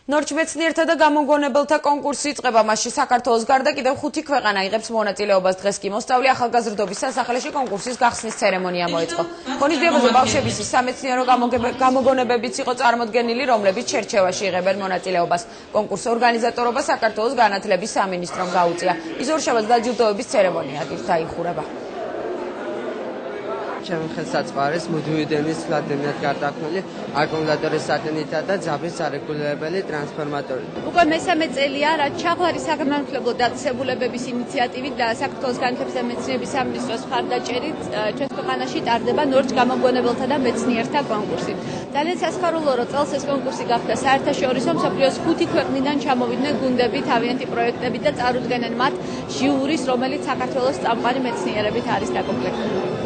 ნორჩ მეცნიერთა და გამოგონებელთა კონკურსი იწყება, მასში საქართველოს გარდა კიდევ 5 ქვეყანა იღებს მონაწილეობას. დღეს კი მოსწავლე ახალგაზრდობის სასახლეში კონკურსის გახსნის ცერემონია მოეწყო. ღონისძიებაზე ბავშვების სამეცნიერო გამოგონებებიც იყო წარმოდგენილი, რომლებიც შერჩევაში იღებენ მონაწილეობას. კონკურსის ორგანიზატორობა საქართველოს განათლების სამინისტრომ გაუწია. იზორშაბათს დაჯილდოების ცერემონია დაიხურება. ჩემი ხელსაწყოარის მუდმივი დენის ფლატენად გარდაქმნილი აკუმულატორის სატენითა და ძაბვის სარეგულირებელი ტრანსფორმატორი. უკვე მესამე წელია, რაც ჩაღვარი საგანმანათლებლო დაწესებულებების ინიციატივით და საქართველოს განათლების და მეცნიერების სამინისტროს მხარდაჭერით ჩვენს ქვეყანაში ტარდება ნორჩ გამოგონებელთა და მეცნიერთა კონკურსი. ძალიან სასიხარულო, რომ წელს ეს კონკურსი გახდა საერთაშორისო, მსოფლიოს 5 ქვეყნიდან ჩამოვიდნენ გუნდები, თავიანთი პროექტებით და წარუდგენენ მათ ჟიურის, რომელიც საქართველოს წამყვანი მეცნიერებით არის დაკომპლექტებული.